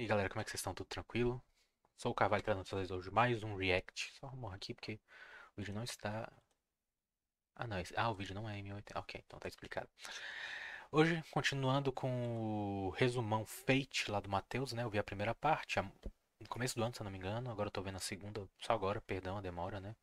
aí galera, como é que vocês estão? Tudo tranquilo? Sou o Carvalho trazendo pra vocês hoje mais um react. Só arrumar aqui porque o vídeo não está. Ah, não. O vídeo não é M80. Ok, então tá explicado. Hoje, continuando com o resumão Fate lá do Matheus, né? Eu vi a primeira parte, no começo do ano, se eu não me engano. Agora eu tô vendo a segunda, só agora, perdão a demora, né?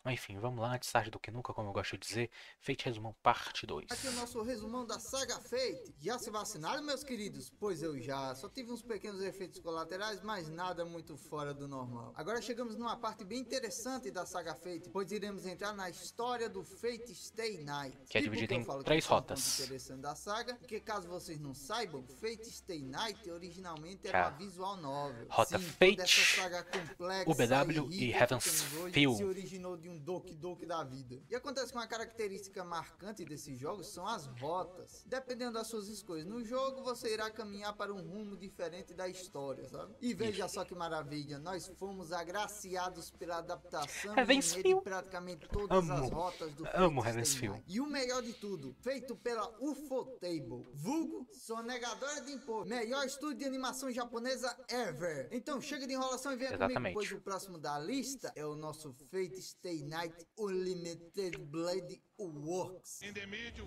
Mas enfim, vamos lá, antes tarde do que nunca, como eu gosto de dizer. Fate Resumão Parte 2. Aqui é o nosso resumão da saga Fate. Já se vacinaram, meus queridos? Pois eu já. Só tive uns pequenos efeitos colaterais, mas nada muito fora do normal. Agora chegamos numa parte bem interessante da saga Fate, pois iremos entrar na história do Fate Stay Night. Que é E por dividido que eu em falo que 3 esse é um ponto rotas. interessante da saga? Porque caso vocês não saibam, Fate Stay Night originalmente era uma visual novel. Rota Sim, Fate, toda essa saga complexa UBW e e rica que Heaven's temos hoje Feel. se originou de um Doki Doki da vida. E acontece que uma característica marcante desses jogos são as rotas. Dependendo das suas escolhas no jogo, você irá caminhar para um rumo diferente da história, sabe? E veja só que maravilha, nós fomos agraciados pela adaptação Heaven's de Feel. praticamente todas as rotas do Amo Fate Heaven's Stay Feel. Night. E o melhor de tudo, feito pela Ufotable, vulgo sonegadora de imposto, melhor estúdio de animação japonesa ever. Então chega de enrolação e venha comigo, Exatamente. pois o próximo da lista é o nosso Fate Stay Night Unlimited Blade Works. Intermídio.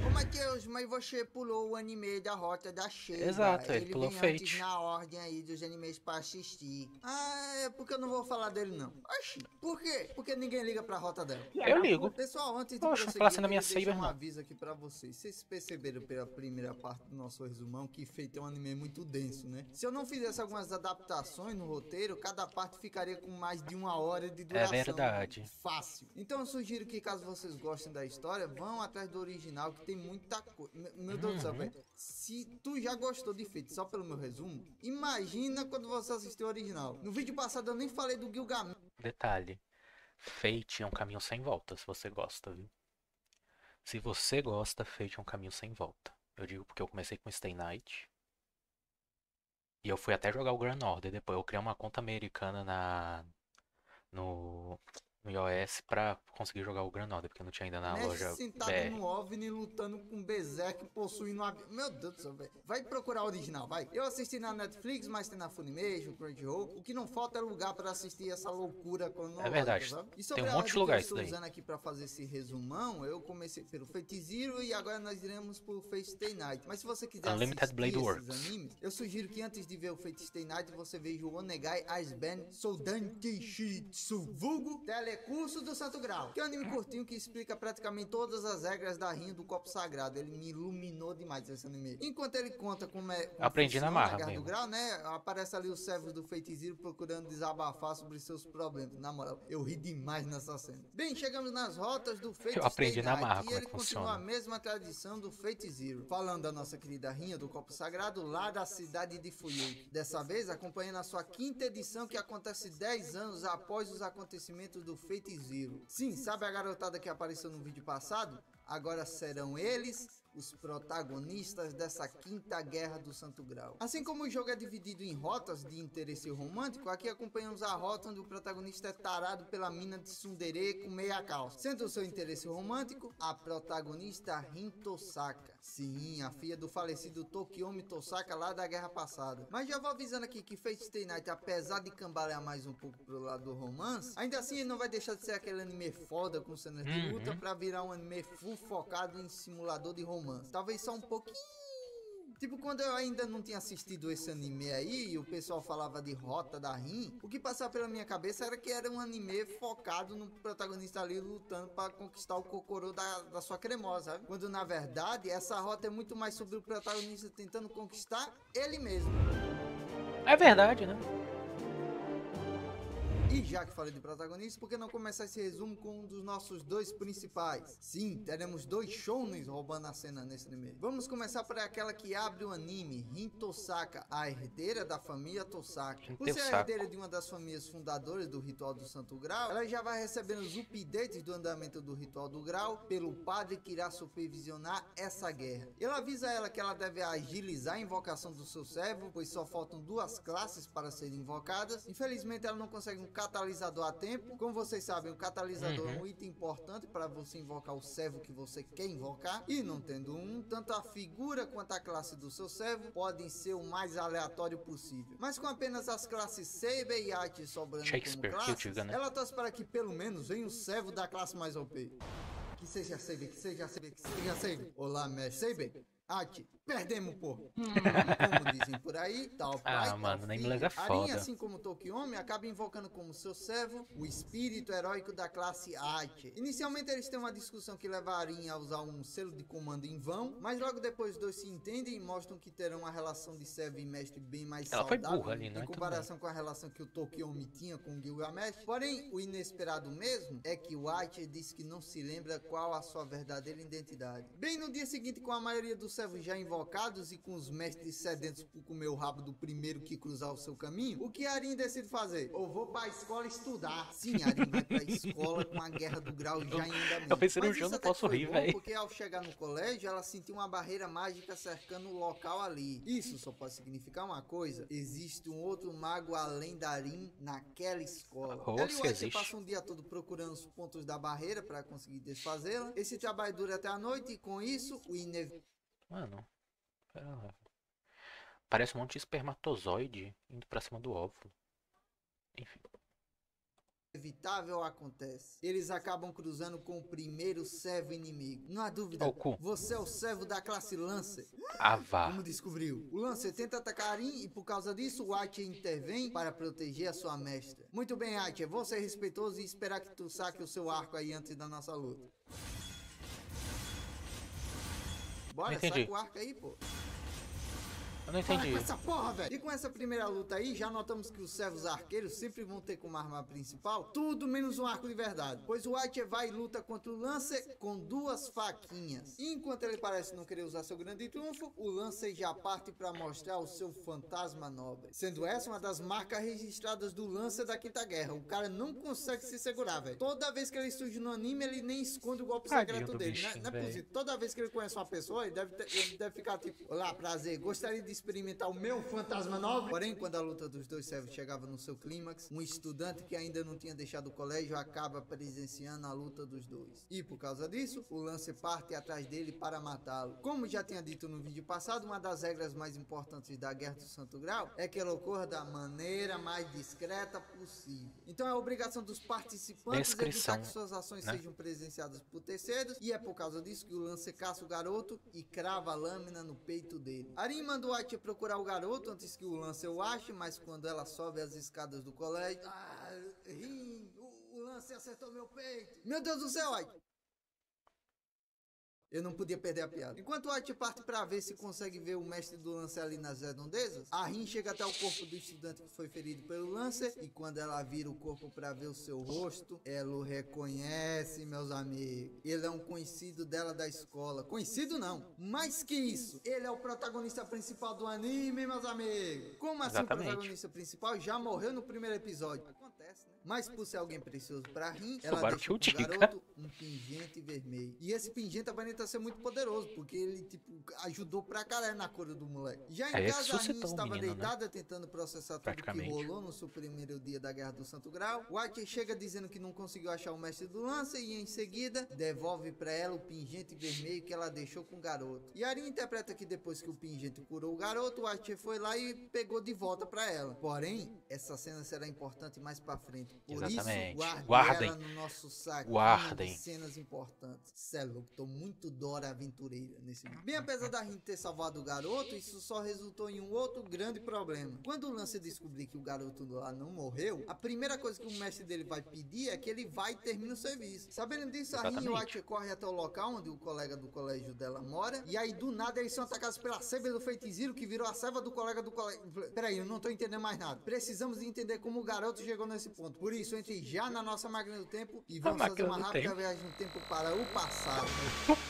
Ô Matheus, mas você pulou o anime da Rota da Sheiva. Exato, ele pulou vem antes Fate. na ordem aí dos animes pra assistir. Ah, é porque eu não vou falar dele não. Oxi, por quê? Porque ninguém liga pra rota dela. Eu ligo. Pessoal, antes de Poxa, prosseguir, falar assim eu na minha queria deixar saber, um não. aviso aqui pra vocês. Vocês perceberam pela primeira parte do nosso resumão que Fate é um anime muito denso, né? Se eu não fizesse algumas adaptações no roteiro, cada parte ficaria com mais de 1 hora de duração. É verdade. Fácil. Então eu sugiro que caso vocês gostem da história, vão atrás do original, que tem muita coisa. Meu Deus do céu, velho. Se tu já gostou de Fate só pelo meu resumo, imagina quando você assistiu o original. No vídeo passado eu nem falei do Gilgamesh. Detalhe. Fate é um caminho sem volta, se você gosta, viu? Se você gosta, Fate é um caminho sem volta. Eu digo porque eu comecei com Stay Night. E eu fui até jogar o Grand Order. Depois eu criei uma conta americana no iOS pra conseguir jogar o Grand Order, porque não tinha ainda na loja Sentado BR. no OVNI lutando com Berserk possuindo uma... Meu Deus do céu, velho. Vai procurar o original, vai. Eu assisti na Netflix, mas tem na Funimation, Crunchyroll. O que não falta é lugar pra assistir essa loucura cronológica, É verdade. sabe? E Tem sobre um a monte de ordem lugar que eu isso estou daí. usando aqui pra fazer esse resumão, eu comecei pelo Fate Zero e agora nós iremos pro Fate Stay Night. Mas se você quiser Unlimited assistir Blade esses Works. animes, eu sugiro que antes de ver o Fate Stay Night, você veja o Onegai Iceban Soudanki Shitsu, vulgo Telecurso do Santo Grau, que é um anime curtinho que explica praticamente todas as regras da rinha do copo sagrado. Ele me iluminou demais esse anime. Enquanto ele conta como Aprendi na funciona marra a Guerra do mesmo. Grau, né? Aparece ali os servos do Fate Zero procurando desabafar sobre seus problemas. Na moral, eu ri demais nessa cena. Bem, chegamos nas rotas do Fate Eu aprendi Stay na Night, marra e como é ele que continua funciona. a mesma tradição do Fate Zero, falando da nossa querida rinha do copo sagrado lá da cidade de Fuyuki. Dessa vez, acompanhando a sua quinta edição, que acontece 10 anos após os acontecimentos do Fate Zero. Sim, sabe a garotada que apareceu no vídeo passado? Agora serão eles os protagonistas dessa quinta guerra do Santo Grau. Assim como o jogo é dividido em rotas de interesse romântico, aqui acompanhamos a rota onde o protagonista é tarado pela mina de tsundere com meia calça. Sendo o seu interesse romântico, a protagonista Rin Tosaka. Sim, a filha do falecido Tokiomi Tosaka lá da guerra passada. Mas já vou avisando aqui que Fate Stay Night, apesar de cambalear mais um pouco pro lado do romance, ainda assim ele não vai deixar de ser aquele anime foda com cenas de luta pra virar um anime full focado em simulador de romance. Talvez só um pouquinho. Tipo, quando eu ainda não tinha assistido esse anime aí, e o pessoal falava de Rota da Rin, o que passava pela minha cabeça era que era um anime focado no protagonista ali lutando para conquistar o Kokoro da sua cremosa, sabe? Quando na verdade essa rota é muito mais sobre o protagonista tentando conquistar ele mesmo. É verdade, né? E já que falei de protagonista, por que não começar esse resumo com um dos nossos dois principais? Sim, teremos dois shounens roubando a cena nesse anime. Vamos começar por aquela que abre o anime, Rin Tosaka, a herdeira da família Tosaka. Por ser a herdeira de uma das famílias fundadoras do Ritual do Santo Grau, ela já vai recebendo os updates do andamento do Ritual do Grau pelo padre que irá supervisionar essa guerra. Ele avisa ela que ela deve agilizar a invocação do seu servo, pois só faltam 2 classes para serem invocadas. Infelizmente ela não consegue um catalisador a tempo. Como vocês sabem, o catalisador é um Uhum. item importante para você invocar o servo que você quer invocar. E não tendo um, tanto a figura quanto a classe do seu servo podem ser o mais aleatório possível. Mas com apenas as classes Saber e Art sobrando como Shakespeare, que eu classes, diga, né? ela torce para que pelo menos venha o servo da classe mais OP. Que seja Saber, que seja Saber, que seja Saber. Olá, mestre Saber. Art, perdemos, pô. Como dizem por aí, tal pai, Ah, mano, tal nem filho. inglês é Arin, foda. assim como Tokiomi, acaba invocando como seu servo o espírito heróico da classe Art. Inicialmente eles têm uma discussão que leva Arin a usar um selo de comando em vão, mas logo depois os dois se entendem e mostram que terão uma relação de servo e mestre bem mais Ela foi saudável burra ali, né? em comparação com a relação que o Tokiomi tinha com o Gilgamesh. Porém, o inesperado mesmo é que o Art disse que não se lembra qual a sua verdadeira identidade. Bem no dia seguinte, com a maioria dos servos já invocados e com os mestres sedentos por comer o rabo do primeiro que cruzar o seu caminho, o que Arin decide fazer? Eu vou pra escola estudar. Sim, Arin vai pra escola com a guerra do grau já em andamento. Eu pensei no Mas jogo, isso não até que posso foi rir, bom, velho. porque ao chegar no colégio, ela sentiu uma barreira mágica cercando o local ali. Isso só pode significar uma coisa: existe um outro mago além da Arin naquela escola. Oh, Ela e se o Archer existe. passam o dia todo procurando os pontos da barreira para conseguir desfazê-la. Esse trabalho dura até a noite e com isso o Mano, pera lá. Parece um monte de espermatozoide indo pra cima do óvulo. Enfim. inevitável acontece. Eles acabam cruzando com o primeiro servo inimigo. Não há dúvida, Ô, cu. você é o servo da classe Lancer. Ah, vá. Como descobriu? O Lancer tenta atacar Arin e por causa disso o Archer intervém para proteger a sua mestra. Muito bem, Archer, vou ser respeitoso e esperar que tu saque o seu arco aí antes da nossa luta. Bora, Entendi. saca o arco aí, pô. Eu não Para entendi. com essa porra, velho! E com essa primeira luta aí, já notamos que os servos arqueiros sempre vão ter como arma principal tudo menos um arco de verdade. Pois o Archer vai e luta contra o Lancer com duas faquinhas. E enquanto ele parece não querer usar seu grande triunfo, o Lancer já parte para mostrar o seu fantasma nobre. Sendo essa uma das marcas registradas do Lancer da Quinta Guerra. O cara não consegue se segurar, velho. Toda vez que ele surge no anime, ele nem esconde o golpe Tadinho secreto do dele. bichinho, Não é velho. possível. Toda vez que ele conhece uma pessoa, ele deve ficar tipo: olá, prazer, gostaria de experimentar o meu fantasma nobre. Porém, quando a luta dos dois servos chegava no seu clímax, um estudante que ainda não tinha deixado o colégio acaba presenciando a luta dos dois. E por causa disso, o Lancer parte atrás dele para matá-lo. Como já tinha dito no vídeo passado, uma das regras mais importantes da Guerra do Santo Grau é que ela ocorra da maneira mais discreta possível. Então é obrigação dos participantes Descrição, evitar que suas ações né? sejam presenciadas por terceiros, e é por causa disso que o Lancer caça o garoto e crava a lâmina no peito dele. Arin manda o Archer procurar o garoto antes que o Lancer o ache, mas quando ela sobe as escadas do colégio, o Lancer acertou meu peito. Meu Deus do céu, Archer! Eu não podia perder a piada. Enquanto o Archer parte para ver se consegue ver o mestre do Lancer ali nas redondezas, a Rin chega até o corpo do estudante que foi ferido pelo Lancer, e quando ela vira o corpo para ver o seu rosto, ela o reconhece, meus amigos. Ele é um conhecido dela da escola. Conhecido não, mais que isso, ele é o protagonista principal do anime, meus amigos. Como assim Exatamente. o protagonista principal já morreu no primeiro episódio? Acontece, né? Mas por ser alguém precioso pra Rin, ela Tomara deixa que eu com o diga. garoto um pingente vermelho. E esse pingente aparenta ser muito poderoso, porque ele, tipo, ajudou pra caralho na cura do moleque. Já em É, casa, a Rin ressuscitou o estava menino, né? deitada tentando processar tudo que Praticamente. rolou no seu primeiro dia da Guerra do Santo Grau. O Archer chega dizendo que não conseguiu achar o mestre do Lancer e em seguida devolve pra ela o pingente vermelho que ela deixou com o garoto. E a Rin interpreta que depois que o pingente curou o garoto, o Archer foi lá e pegou de volta pra ela. Porém, essa cena será importante mais pra frente. Por Exatamente. isso, guarde Guardem. ela no nosso saquinho Guardem. de cenas importantes. Cê é louco, tô muito Dora Aventureira nesse vídeo. Bem, apesar da Rin ter salvado o garoto, isso só resultou em um outro grande problema. Quando o Lancer descobrir que o garoto lá não morreu, a primeira coisa que o mestre dele vai pedir é que ele vá e termine o serviço. Sabendo disso, a Rin e o Exatamente. Archer correm até o local onde o colega do colégio dela mora, e aí do nada eles são atacados pela serva do feiticeiro que virou a serva do colega do colégio. Peraí, eu não tô entendendo mais nada. Precisamos de entender como o garoto chegou nesse ponto. Por isso, entre já na nossa máquina do tempo e vamos fazer máquina uma do rápida tempo. viagem no tempo para o passado.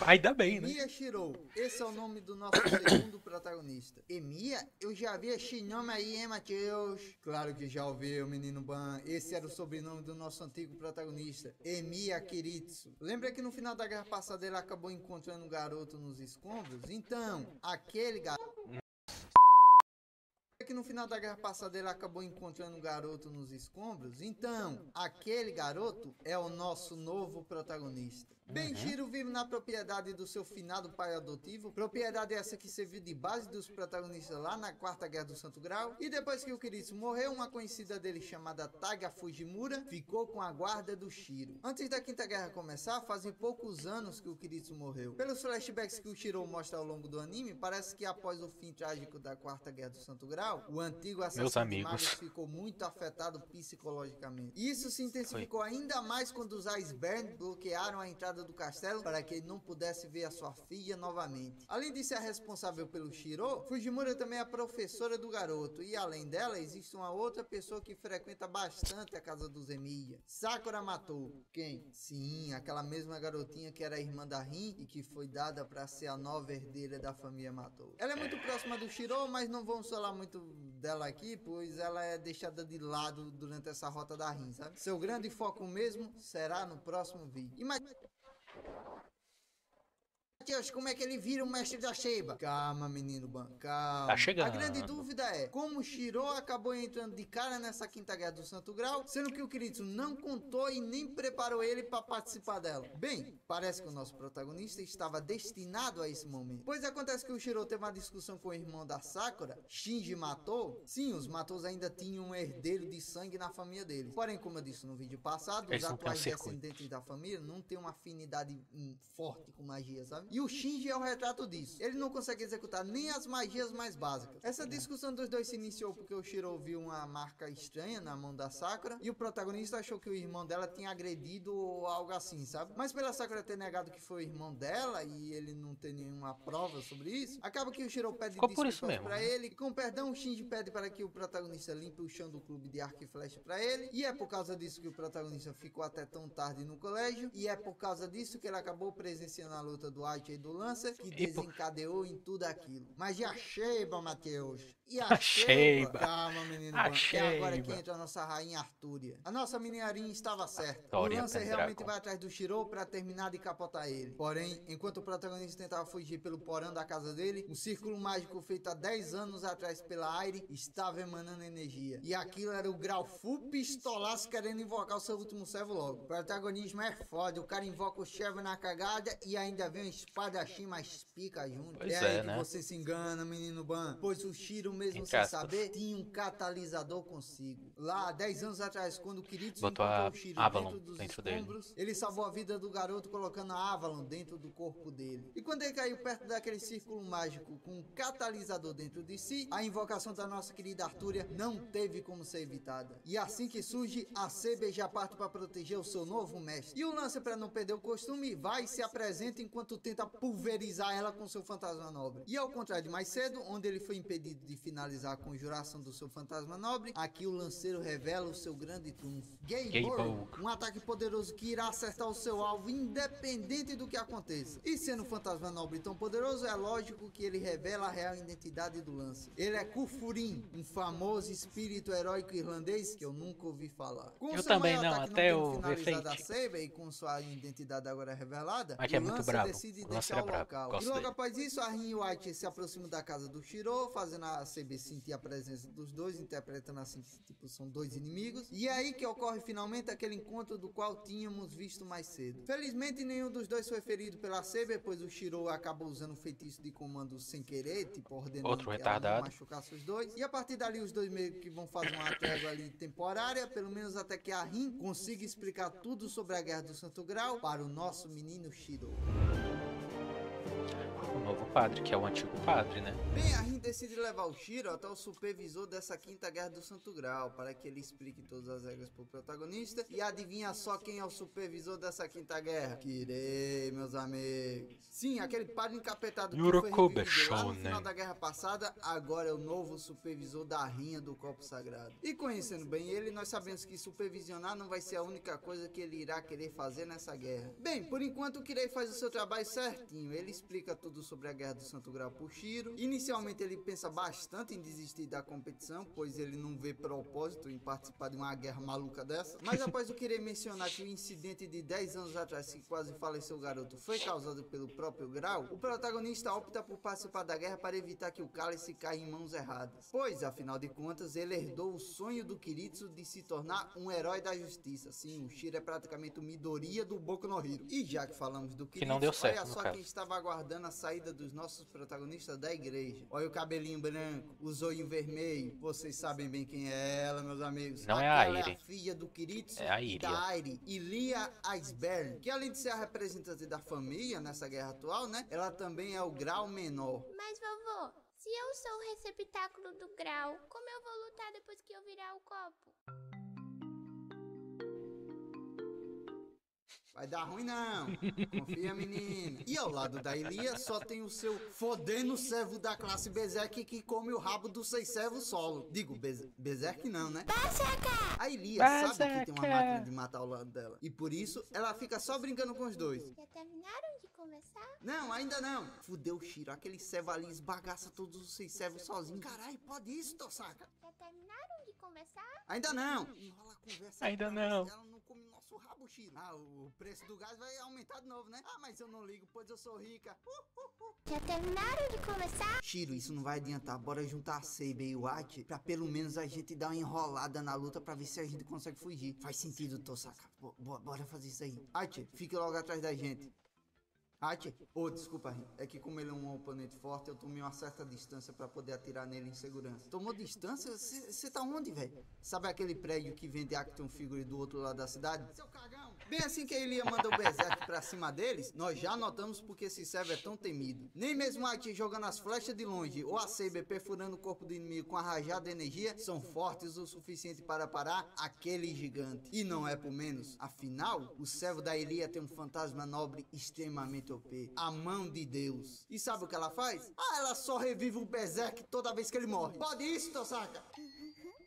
Ainda bem, né? Emiya Shirou, esse é o nome do nosso segundo protagonista. Emiya? Eu já vi esse nome aí, hein, Matheus? Claro que já ouviu, menino Ban. Esse era o sobrenome do nosso antigo protagonista, Emiya Kiritsu. Lembra que no final da guerra passada ele acabou encontrando um garoto nos escombros? Então, aquele garoto que no final da guerra passada ele acabou encontrando um garoto nos escombros? Então, aquele garoto é o nosso novo protagonista. Bem, Shiro vive na propriedade do seu finado pai adotivo, propriedade essa que serviu de base dos protagonistas lá na Quarta Guerra do Santo Grau, e depois que o Kiritsu morreu, uma conhecida dele chamada Taiga Fujimura ficou com a guarda do Shiro. Antes da Quinta Guerra começar, fazem poucos anos que o Kiritsu morreu. Pelos flashbacks que o Shiro mostra ao longo do anime, parece que após o fim trágico da Quarta Guerra do Santo Grau, o antigo assassino de magos ficou muito afetado psicologicamente. E isso se intensificou ainda mais quando os Iceberg bloquearam a entrada do castelo para que ele não pudesse ver a sua filha novamente. Além de ser a responsável pelo Shiro, Fujimura também é a professora do garoto, e além dela existe uma outra pessoa que frequenta bastante a casa dos Emiya. Sakura matou. Quem? Sim, aquela mesma garotinha que era irmã da Rin e que foi dada para ser a nova herdeira da família Matou. Ela é muito próxima do Shiro, mas não vamos falar muito dela aqui, pois ela é deixada de lado durante essa rota da Rin, sabe? Seu grande foco mesmo será no próximo vídeo. Deus, como é que ele vira o mestre da Sheba? Calma, menino Ban, calma. Tá chegando. A grande dúvida é, como Shiro acabou entrando de cara nessa Quinta Guerra do Santo Grau, sendo que o Kiritsu não contou e nem preparou ele para participar dela? Bem, parece que o nosso protagonista estava destinado a esse momento. Pois acontece que o Shiro teve uma discussão com o irmão da Sakura, Shinji Matou. Sim, os Matous ainda tinham um herdeiro de sangue na família deles. Porém, como eu disse no vídeo passado, os atuais descendentes da família não têm uma afinidade forte com magia, sabe? E o Shinji é o retrato disso. Ele não consegue executar nem as magias mais básicas. Essa discussão dos dois se iniciou porque o Shiro viu uma marca estranha na mão da Sakura e o protagonista achou que o irmão dela tinha agredido ou algo assim, sabe? Mas pela Sakura ter negado que foi o irmão dela e ele não ter nenhuma prova sobre isso, acaba que o Shiro pede desculpas pra ele e com perdão o Shinji pede para que o protagonista limpe o chão do clube de arco e flecha pra ele, e é por causa disso que o protagonista ficou até tão tarde no colégio, e é por causa disso que ele acabou presenciando a luta do Aichi e do Lancer, que desencadeou em tudo aquilo. Mas e a Sheba, Matheus? E a Sheba? Calma, menino bom. É agora que entra a nossa rainha Artúria. A nossa menininha estava certa. O Lancer realmente vai atrás do Shiro pra terminar de capotar ele. Porém, enquanto o protagonista tentava fugir pelo porão da casa dele, o círculo mágico feito há 10 anos atrás pela Aire estava emanando energia. E aquilo era o grau full pistolaço querendo invocar o seu último servo logo. O protagonismo é foda. O cara invoca o Sheva na cagada e ainda vem uma espadachim mais pica junto. Pois aí né? Que você se engana, menino Ban. Pois o Shiro, mesmo sem saber, tinha um catalisador consigo. Lá, 10 anos atrás, quando o Kiritsu encontrou o Shiro dentro dos escombros, ele salvou a vida do garoto colocando a Avalon dentro do corpo dele. E quando ele caiu perto daquele círculo mágico com um catalisador dentro de si, a invocação da nossa querida Artúria não teve como ser evitada. E assim que surge, a CB já parte para proteger o seu novo mestre. E o Lancer, para não perder o costume, vai e se apresenta enquanto tenta pulverizar ela com seu fantasma nobre. E ao contrário de mais cedo, onde ele foi impedido de finalizar a conjuração do seu fantasma nobre, aqui o lanceiro revela o seu grande trunfo. Gaybow, um ataque poderoso que irá acertar o seu alvo independente do que aconteça. E sendo um fantasma nobre tão poderoso, é lógico que ele revela a real identidade do Lancer. Ele é Kufurin, um famoso espírito heróico irlandês que eu nunca ouvi falar. Com eu também não, até eu ver Saber e com sua identidade agora revelada, mas é muito bravo. Decide deixar o local. E logo após isso, a Rin e o Aichi se aproximam da casa do Shiro, fazendo a CB sentir a presença dos dois, interpretando assim que tipo, são dois inimigos. E é aí que ocorre finalmente aquele encontro do qual tínhamos visto mais cedo. Felizmente, nenhum dos dois foi ferido pela CB, pois o Shiro acabou usando um feitiço de comando sem querer, tipo ordenando que ela não machucasse os dois. E a partir dali, os dois meio que vão fazer uma trégua ali temporária, pelo menos até que a Rin consiga explicar tudo sobre a Guerra do Santo Grau para o nosso menino Shiro. O novo padre, que é o antigo padre, né? Bem, a Rin decide levar o Shiro até o supervisor dessa Quinta Guerra do Santo Grau, para que ele explique todas as regras pro protagonista. E adivinha só quem é o supervisor dessa Quinta Guerra? Kirei, meus amigos. Sim, aquele padre encapetado que foi revivido lá no final da guerra passada, agora é o novo supervisor da Rinha do Copo Sagrado. E conhecendo bem ele, nós sabemos que supervisionar não vai ser a única coisa que ele irá querer fazer nessa guerra. Bem, por enquanto o Kirei faz o seu trabalho certinho. Ele explica tudo sobre sobre a Guerra do Santo Grau por Shiro. Inicialmente ele pensa bastante em desistir da competição, pois ele não vê propósito em participar de uma guerra maluca dessa. Mas após eu querer mencionar que o incidente de 10 anos atrás que quase faleceu o garoto foi causado pelo próprio Grau, o protagonista opta por participar da guerra para evitar que o cálice caia em mãos erradas. Pois, afinal de contas, ele herdou o sonho do Kiritsu de se tornar um herói da justiça. Sim, o Shiro é praticamente o Midoriya do Boku no Hero. E já que falamos do Kiritsu, não deu certo, olha no só caso. quem estava aguardando a saída dos nossos protagonistas da igreja. Olha o cabelinho branco, o zoinho vermelho. Vocês sabem bem quem é ela, meus amigos. Não é a Aquela Airi. é a filha do Kiritsu É a e Iria. da Airi, Ilia Iceberg, que além de ser a representante da família nessa guerra atual, né? Ela também é o grau menor. Mas, vovô, se eu sou o receptáculo do Grau, como eu vou lutar depois que eu virar o copo? Vai dar ruim não, confia menina. E ao lado da Ilia só tem o seu fodendo servo da classe Berserk que come o rabo dos 6 servos solo. Digo, Berserk não, né? A Ilia sabe que tem uma máquina de matar ao lado dela. E por isso ela fica só brincando com os dois. Já terminaram de conversar? Não, ainda não. Fudeu o Shiro, aquele servo ali esbagaça todos os 6 servos sozinho. Caralho, pode isso, Tosaka? Já terminaram de conversar? Ainda não. Enrola a conversa. Ainda pra não. ver se ela não come nosso rabo, Shiro. Ah, o preço do gás vai aumentar de novo, né? Ah, mas eu não ligo, pois eu sou rica. Já terminaram de conversar? Shiro, isso não vai adiantar. Bora juntar a Saber e o Hachi pra pelo menos a gente dar uma enrolada na luta pra ver se a gente consegue fugir. Faz sentido, Tosaka. Bora fazer isso aí. Hachi, fique logo atrás da gente. Hachi? Desculpa, Rin. É que como ele é um oponente forte, eu tomei uma certa distância pra poder atirar nele em segurança. Tomou distância? Você tá onde, velho? Sabe aquele prédio que vende action figure do outro lado da cidade? Seu cagão! Bem assim que a Ilia manda o Berserk pra cima deles, nós já notamos porque esse servo é tão temido. Nem mesmo a Hachi jogando as flechas de longe ou a Saber perfurando o corpo do inimigo com a rajada de energia são fortes o suficiente para parar aquele gigante. E não é por menos. Afinal, o servo da Ilia tem um fantasma nobre extremamente OP, a mão de Deus. E sabe o que ela faz? Ela só revive o Berserk toda vez que ele morre. Pode isso, Tosaka?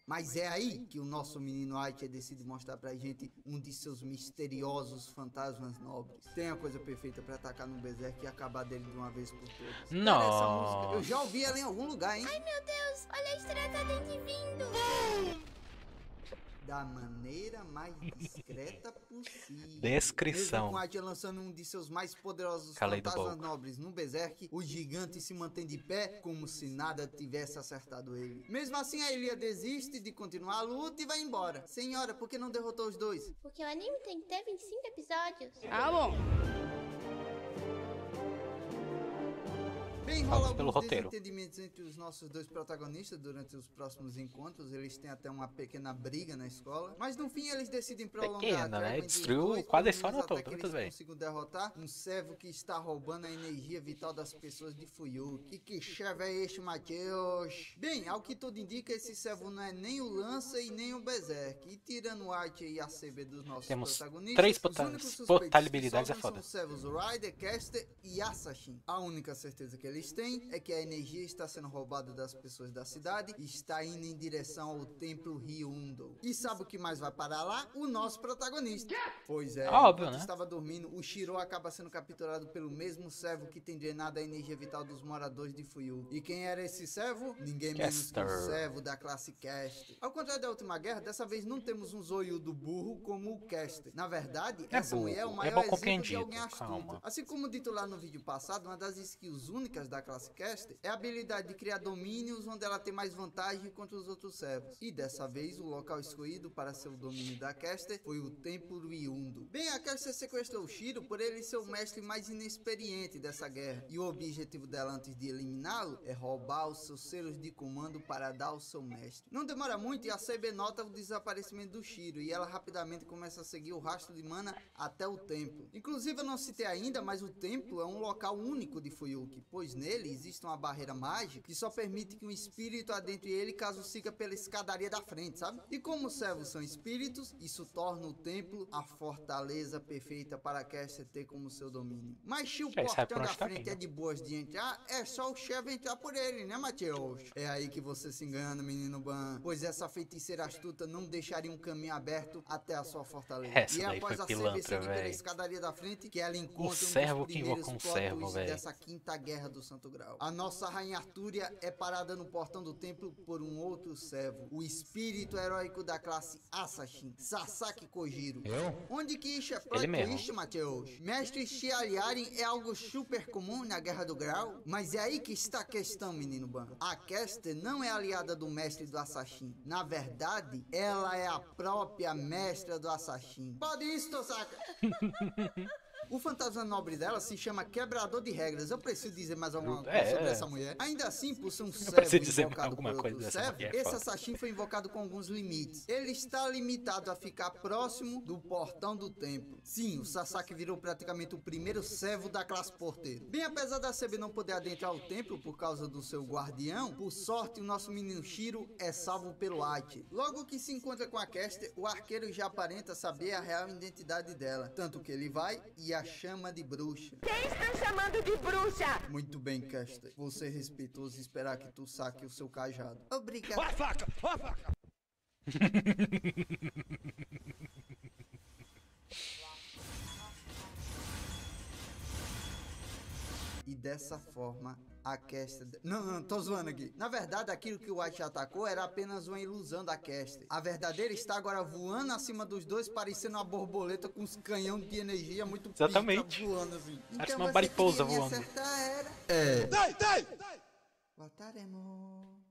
Mas é aí que o nosso menino Hachi decide mostrar pra gente um de seus misteriosos fantasmas nobres. Tem a coisa perfeita pra atacar no Berserk e acabar dele de uma vez por todas. Não. Essa música, eu já ouvi ela em algum lugar, hein? Ai, meu Deus, olha a estrada dente vindo. Da maneira mais discreta possível. Descrição. Mesmo com a Hachi lançando um de seus mais poderosos Calei do fantasmas Boco. nobres no Berserk, o gigante se mantém de pé como se nada tivesse acertado ele. Mesmo assim, a Ilia desiste de continuar a luta e vai embora. Senhora, por que não derrotou os dois? Porque o anime tem que ter 25 episódios. Bem, Vamos rola pelo alguns roteiro. desentendimentos entre os nossos dois protagonistas durante os próximos encontros. Eles têm até uma pequena briga na escola. Mas no fim eles decidem prolongar Pequena, a trégua né? entre os Destruiu dois, quase a pelo menos história toda, até que muito eles bem. consigam derrotar um servo que está roubando a energia vital das pessoas de Fuyuki. Que servo é este, Matheus? Bem, ao que tudo indica, esse servo não é nem o Lança e nem o Berserk. E tirando o Hachi e a CB dos nossos Temos protagonistas, três os únicos suspeitos que potabilidades é sobram foda. são os servos Rider, Caster e Assassin. A única certeza que eles têm é que a energia está sendo roubada das pessoas da cidade e está indo em direção ao templo Ryundo. E sabe o que mais vai parar lá? O nosso protagonista. Pois é, Óbvio, enquanto né? estava dormindo, o Shiro acaba sendo capturado pelo mesmo servo que tem drenado a energia vital dos moradores de Fuyu. E quem era esse servo? Ninguém menos que o Caster. servo da classe Caster. Ao contrário da última guerra, dessa vez não temos um Zoiudo do burro como o Caster. Na verdade, É essa mulher é o burro, é maior mal exemplo de compreendido, alguém astuto. calma. Assim como dito lá no vídeo passado, uma das skills únicas da classe Caster é a habilidade de criar domínios onde ela tem mais vantagem contra os outros servos. E dessa vez, o local escolhido para ser o domínio da Caster foi o Templo Ryundo. Bem, a Caster sequestrou o Shiro por ele ser o mestre mais inexperiente dessa guerra. E o objetivo dela antes de eliminá-lo é roubar os seus selos de comando para dar ao seu mestre. Não demora muito e a CB nota o desaparecimento do Shiro e ela rapidamente começa a seguir o rastro de mana até o templo. Inclusive eu não citei ainda, mas o templo é um local único de Fuyuki, pois nele existe uma barreira mágica que só permite que um espírito adentre ele caso siga pela escadaria da frente, sabe? E como os servos são espíritos, isso torna o templo a fortaleza perfeita para Caster ter como seu domínio. Mas se o Já sabe portão pra da onde tá frente indo. é de boas de entrar, é só o chefe entrar por ele, né, Matheus? É aí que você se engana, menino Ban, pois essa feiticeira astuta não deixaria um caminho aberto até a sua fortaleza. Essa E é daí após foi a CB pilantra, seguir pela véi. escadaria da frente que ela encontra um servo dos que primeiros invoca um plot servo, twists véi. dessa quinta guerra do do Santo Grau. A nossa rainha Artúria é parada no portão do templo por um outro servo, o espírito heróico da classe Assassin, Sasaki Kojiro. Onde que isso é plot twist, Matheus? Mestres se aliarem é algo super comum na Guerra do Grau? Mas é aí que está a questão, menino Ban. A Caster não é aliada do mestre do Assassin. Na verdade, ela é a própria mestra do Assassin. Pode isso, Tosaka! O fantasma nobre dela se chama Quebrador de Regras. Eu preciso dizer mais alguma coisa sobre essa mulher? Ainda assim, por ser um servo invocado por outro servo, esse Assassin foi invocado com alguns limites. Ele está limitado a ficar próximo do portão do templo. Sim, o Sasaki virou praticamente o primeiro servo da classe porteiro. Bem, apesar da CB não poder adentrar o templo por causa do seu guardião, por sorte o nosso menino Shiro é salvo pelo Aichi. Logo que se encontra com a Caster, o arqueiro já aparenta saber a real identidade dela. Tanto que ele vai e a chama de bruxa. Quem está chamando de bruxa? Muito bem, Caster. Vou ser respeitoso e esperar que tu saque o seu cajado. Obrigado. Ó a faca! Ó a faca! E dessa forma, a Caster... Não, tô zoando aqui. Na verdade, aquilo que o White atacou era apenas uma ilusão da Caster. A verdadeira está agora voando acima dos dois, parecendo uma borboleta com uns canhão de energia muito pica, Exatamente. voando assim. Parece Então uma você mariposa queria me voando. acertar, era... É. Dai! Voltaremos.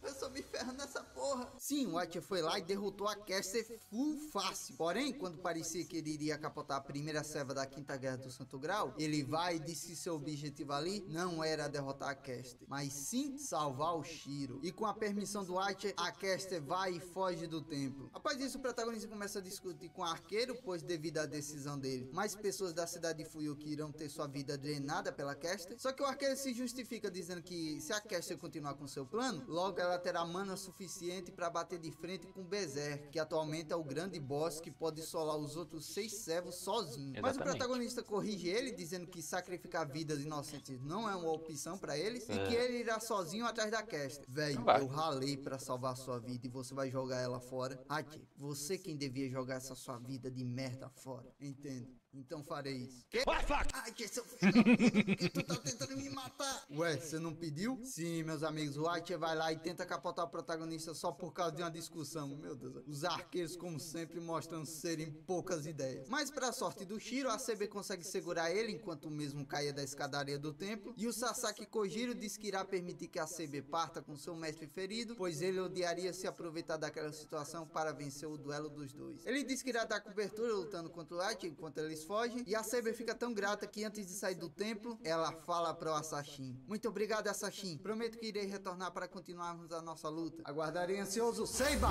Eu só me ferro nessa porra. Sim, o White foi lá e derrotou a Caster full fácil. Porém, quando parecia que ele iria capotar a primeira serva da Quinta Guerra do Santo Grau, ele vai e diz que seu objetivo ali não era derrotar a Caster, mas sim salvar o Shiro. E com a permissão do White, a Caster vai e foge do templo. Após isso, o protagonista começa a discutir com o arqueiro, pois devido à decisão dele, mais pessoas da cidade de Fuyuki irão ter sua vida drenada pela Caster. Só que o arqueiro se justifica dizendo que se a Caster continuar com seu plano, logo ela terá mana suficiente para bater de frente com o Berserk, que atualmente é o grande boss que pode solar os outros 6 servos sozinho. Exatamente. Mas o protagonista corrige ele, dizendo que sacrificar vidas inocentes não é uma opção para eles e que ele irá sozinho atrás da Caster. Velho, Vai. eu ralei para salvar sua vida e você vai jogar ela fora? Aki, você quem devia jogar essa sua vida de merda fora. Entendo. Então farei isso. Que? Ó a faca! Ai, que seu filho da puta, que tu tá tentando me matar? Ué, você não pediu? Sim, meus amigos, o White vai lá e tenta capotar o protagonista só por causa de uma discussão. Meu Deus, os arqueiros, como sempre, mostrando serem poucas ideias. Mas pra sorte do Shiro, a CB consegue segurar ele enquanto o mesmo caia da escadaria do templo. E o Sasaki Kojiro diz que irá permitir que a CB parta com seu mestre ferido, pois ele odiaria se aproveitar daquela situação para vencer o duelo dos dois. Ele diz que irá dar cobertura lutando contra o White enquanto eles fogem, e a Saber fica tão grata que antes de sair do templo, ela fala para o Assassin: muito obrigado, Assassin, prometo que irei retornar para continuarmos a nossa luta. Aguardarei ansioso, Seiba!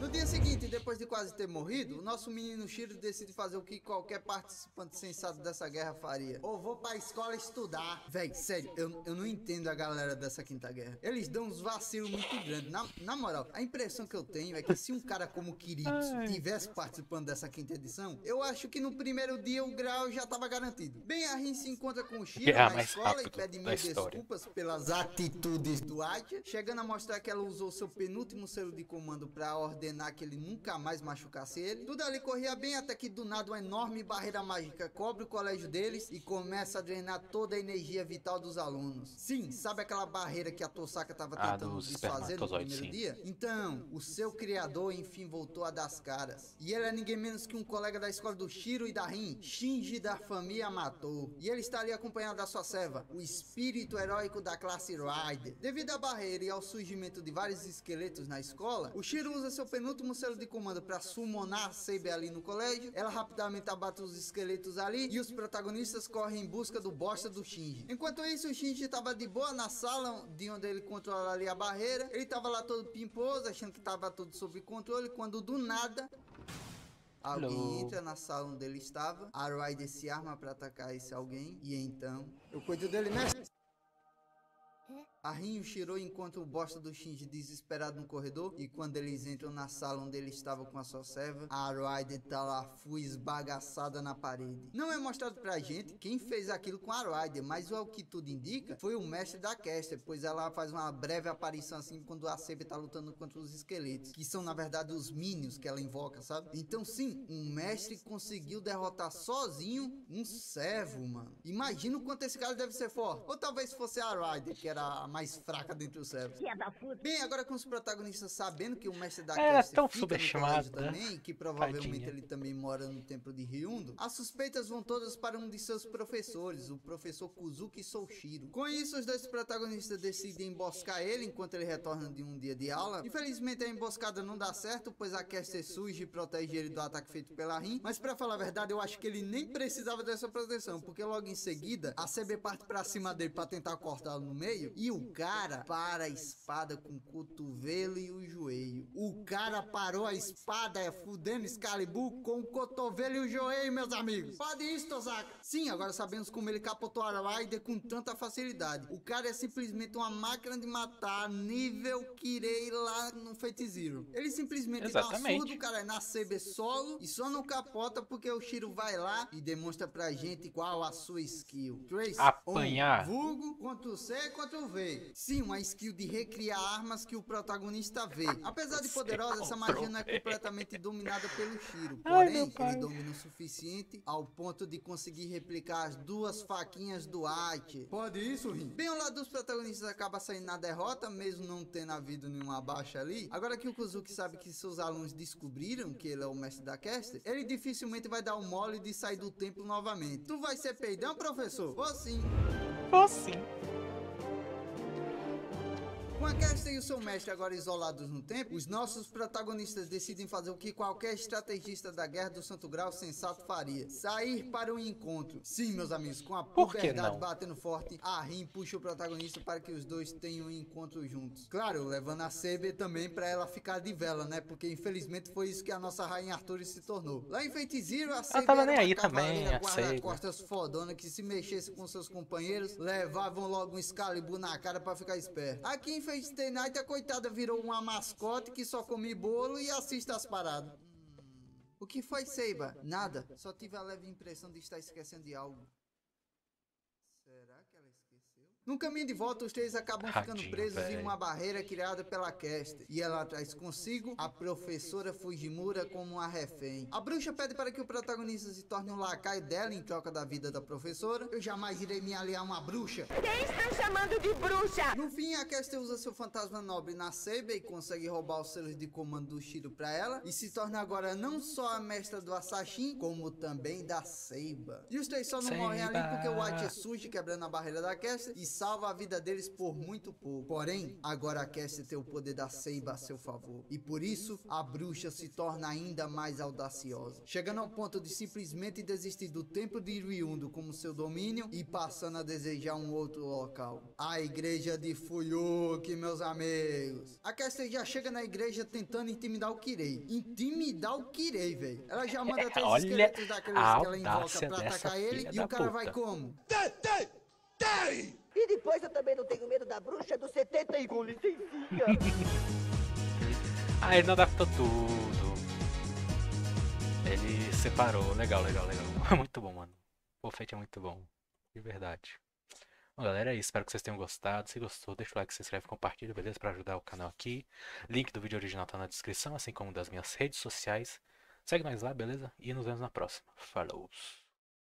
No dia seguinte, depois de quase ter morrido, o nosso menino Shiro decide fazer o que qualquer participante sensato dessa guerra faria: ou vou pra escola estudar. Véi, sério, eu não entendo a galera dessa Quinta Guerra. Eles dão uns vacilos muito grandes. Na moral, a impressão que eu tenho é que se um cara como Kiritsu tivesse participando dessa quinta edição, eu acho que no primeiro dia o grau já tava garantido. Bem, a Rin se encontra com o Shiro Guerra na mais escola e rápido pede da mil história. desculpas pelas atitudes do Aichi, chegando a mostrar que ela usou seu penúltimo selo de comando pra ordenar que ele nunca mais machucasse ele. Tudo ali corria bem até que do nada uma enorme barreira mágica cobre o colégio deles e começa a drenar toda a energia vital dos alunos. Sim, sabe aquela barreira que a Tosaka tava tentando dos desfazer no espermatozoides, primeiro sim. dia? Então, o seu criador enfim voltou a dar as caras. E ele é ninguém menos que um colega da escola do Shiro e da Rin, Shinji da família Matou. E ele está ali acompanhado da sua serva, o espírito heróico da classe Rider. Devido à barreira e ao surgimento de vários esqueletos na escola, o Shiro usa seu penúltimo selo de comando para summonar a Saber ali no colégio. Ela rapidamente abate os esqueletos ali e os protagonistas correm em busca do bosta do Shinji. Enquanto isso, o Shinji estava de boa na sala de onde ele controla ali a barreira. Ele estava lá todo pimposo, achando que estava tudo sob controle, quando do nada alguém Hello. entra na sala onde ele estava. A Rider se arma para atacar esse alguém e então eu cuido dele, mestre. A Rin e o Shiro encontram o bosta do Shinji desesperado no corredor, e quando eles entram na sala onde ele estava com a sua serva, a Aruide tá lá full esbagaçada na parede. Não é mostrado pra gente quem fez aquilo com a Aruide, mas o que tudo indica foi o mestre da Caster, pois ela faz uma breve aparição assim quando a Saber tá lutando contra os esqueletos, que são na verdade os Minions que ela invoca, sabe? Então sim, um mestre conseguiu derrotar sozinho um servo, mano. Imagina o quanto esse cara deve ser forte. Ou talvez fosse a Aruide, que era a mais fraca dentre os servos. Bem, agora com os protagonistas sabendo que o mestre da Era Caster tão fica no colégio subestimada. também, que provavelmente Tadinha. ele também mora no templo de Ryundo, as suspeitas vão todas para um de seus professores, o professor Kuzuki Soushiro. Com isso, os dois protagonistas decidem emboscar ele enquanto ele retorna de um dia de aula. Infelizmente, a emboscada não dá certo, pois a Caster surge e protege ele do ataque feito pela Rin, mas pra falar a verdade, eu acho que ele nem precisava dessa proteção, porque logo em seguida, a CB parte pra cima dele pra tentar cortá-lo no meio, e o cara para a espada com o cotovelo e o joelho. O cara parou a espada, fudendo Excalibur com o cotovelo e o joelho, meus amigos. Pode isso, Tozaka. Sim, agora sabemos como ele capotou a Rider com tanta facilidade. O cara é simplesmente uma máquina de matar, nível Kirei lá no Fate Zero. Ele simplesmente dá uma Exatamente. surra do cara na CB solo e só não capota porque o Shiro vai lá e demonstra pra gente qual a sua skill. Trace, Apanhar. vulgo, Ctrl+C, Ctrl+V. Sim, uma skill de recriar armas que o protagonista vê. Apesar de poderosa, essa magia não é completamente dominada pelo Shiro. Ai, meu Porém, pai. ele domina o suficiente ao ponto de conseguir replicar as duas faquinhas do Archer. Pode isso, Rin? Bem, o lado dos protagonistas acaba saindo na derrota, mesmo não tendo havido nenhuma baixa ali. Agora que o Kuzuki sabe que seus alunos descobriram que ele é o mestre da Caster, ele dificilmente vai dar o mole de sair do templo novamente. Tu vai ser peidão, professor? Vou sim. Ou sim. Com a Caster e o seu mestre agora isolados no templo, os nossos protagonistas decidem fazer o que qualquer estrategista da Guerra do Santo Grau sensato faria: sair para um encontro. Sim, meus amigos, com a Por que puberdade não? batendo forte, a Rin puxa o protagonista para que os dois tenham um encontro juntos. Claro, levando a Saber também para ela ficar de vela, né? Porque infelizmente foi isso que a nossa Rainha Arthur se tornou. Lá em Fate Zero, a Saber tava era nem uma aí também, cavaleira a Saber. guarda-costas fodona que se mexesse com seus companheiros, levavam logo um Excalibur na cara para ficar esperto. Aqui em Fate Stay Night, a coitada virou uma mascote que só come bolo e assiste as paradas. O que foi, Seiba? Nada. Só tive a leve impressão de estar esquecendo de algo. Será que ela esqueceu? No caminho de volta, os três acabam ficando Tadinho, presos em véi. uma barreira criada pela Caster. E ela traz consigo a professora Fujimura como uma refém. A bruxa pede para que o protagonista se torne um lacaio dela em troca da vida da professora. Eu jamais irei me aliar a uma bruxa. Quem estão chamando de bruxa? No fim, a Caster usa seu fantasma nobre na Saber e consegue roubar os selos de comando do Shiro pra ela, e se torna agora não só a mestra do Assassin, como também da Seiba. E os três só não morrem ali porque o White surge quebrando a barreira da Caster e salva a vida deles por muito pouco. Porém, agora a Caster tem o poder da Seiba a seu favor, e por isso a bruxa se torna ainda mais audaciosa, chegando ao ponto de simplesmente desistir do templo de Ryundo como seu domínio e passando a desejar um outro local. A igreja de Fuyuki, meus amigos. A Caster já chega na igreja tentando intimidar o Kirei. Intimidar o Kirei, velho. Ela já manda três Olha esqueletos daqueles a que ela invoca audácia pra dessa atacar ele, filha e da o cara puta. vai como? E depois eu também não tenho medo da bruxa do 71, com licencinha. Ah, ele não adaptou tudo. Ele separou. Legal, legal, legal. Muito bom, mano. O Fate é muito bom. De verdade. Bom, galera, é isso. Espero que vocês tenham gostado. Se gostou, deixa o like, se inscreve, compartilha, beleza? Pra ajudar o canal aqui. Link do vídeo original tá na descrição, assim como das minhas redes sociais. Segue nós lá, beleza? E nos vemos na próxima. Falou!